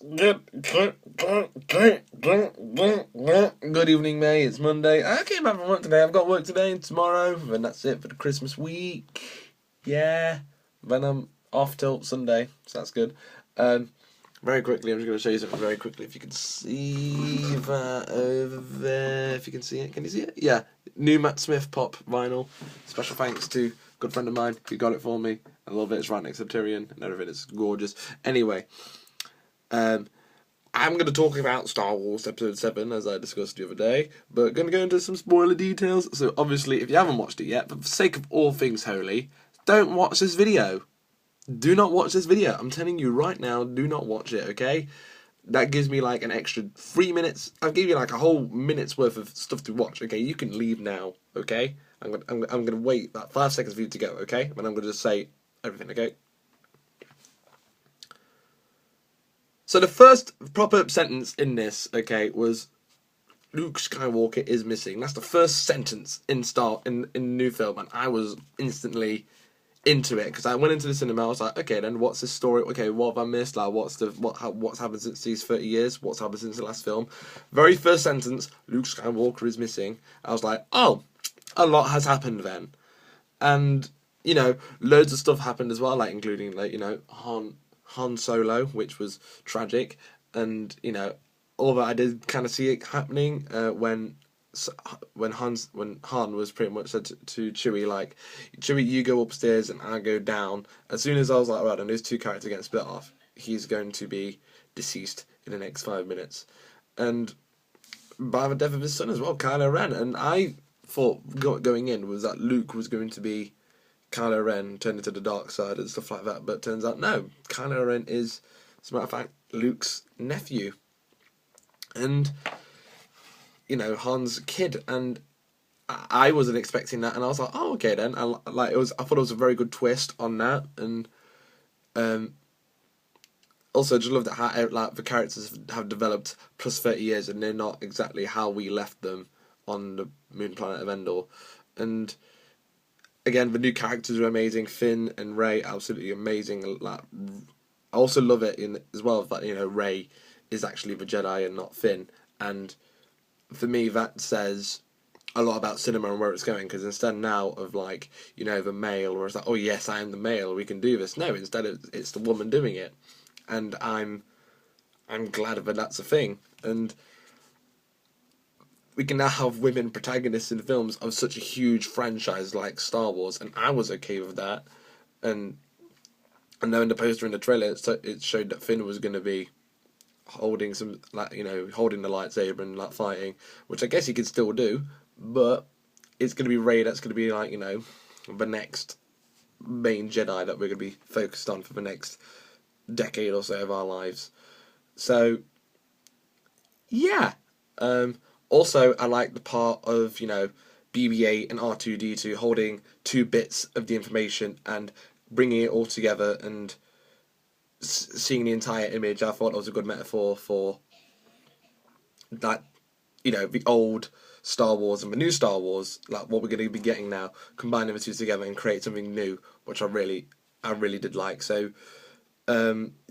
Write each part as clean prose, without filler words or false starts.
Good evening, May. It's Monday. I came back from work today. I've got work today and tomorrow, and that's it for the Christmas week. Yeah. Then I'm off till Sunday, so that's good. Um, Very quickly, I'm just going to show you something very quickly. If you can see that over there, if you can see it, can you see it? Yeah, new Matt Smith pop vinyl. Special thanks to a good friend of mine who got it for me. I love it. It's right next to Tyrion, and everything is gorgeous. Anyway, um, I'm going to talk about Star Wars Episode 7, as I discussed the other day, but going to go into some spoiler details. So obviously, if you haven't watched it yet, but for the sake of all things holy, don't watch this video. Do not watch this video. I'm telling you right now, do not watch it, okay? That gives me like an extra 3 minutes. I'll give you like a whole minute's worth of stuff to watch, okay? You can leave now, okay? I'm gonna wait about 5 seconds for you to go, okay? And I'm gonna just say everything, okay? So the first proper sentence in this, okay, was Luke Skywalker is missing. That's the first sentence in the new film, and I was instantly into it because I went into the cinema. I was like, okay, then what's this story? Okay, what have I missed? Like, what's happened since these 30 years? What's happened since the last film? Very first sentence, Luke Skywalker is missing. I was like, oh, a lot has happened then, and loads of stuff happened as well, like including Han Solo, which was tragic, and all that I did kind of see it happening when Han was pretty much said to Chewie, like, Chewie, you go upstairs and I go down. As soon as I was like, right, and those two characters getting split off, he's going to be deceased in the next 5 minutes, and by the death of his son as well, Kylo Ren. And I thought going in was that Luke was going to be Kylo Ren turned into the dark side and stuff like that, but turns out no, Kylo Ren is, as a matter of fact, Luke's nephew, and Han's kid, and I wasn't expecting that, and I was like, oh, okay then. I thought it was a very good twist on that, and also just love that how the characters have developed plus 30 years, and they're not exactly how we left them on the moon planet of Endor, and again the new characters are amazing. Finn and Rey, absolutely amazing. Like, I also love it in as well that Rey is actually the Jedi and not Finn, and for me that says a lot about cinema and where it's going, because instead now of like the male, where it's like, oh yes, I am the male, we can do this. No, instead it's the woman doing it, and I'm glad that that's a thing, and we can now have women protagonists in films of such a huge franchise like Star Wars, and I was okay with that. And now in the poster and the trailer, it showed that Finn was going to be holding some, like, holding the lightsaber and like fighting, which I guess he could still do, but it's going to be Rey that's going to be like the next main Jedi that we're going to be focused on for the next decade or so of our lives. So yeah. Also, I like the part of BB-8 and R2-D2 holding two bits of the information and bringing it all together and seeing the entire image. I thought it was a good metaphor for that, the old Star Wars and the new Star Wars, like what we're going to be getting now, combining the two together and create something new, which I really did like. So,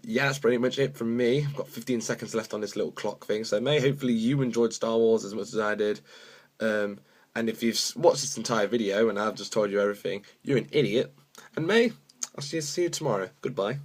yeah, that's pretty much it from me. I've got 15 seconds left on this little clock thing. So, May, hopefully you enjoyed Star Wars as much as I did. And if you've watched this entire video and I've just told you everything, you're an idiot. And May, I'll see you tomorrow. Goodbye.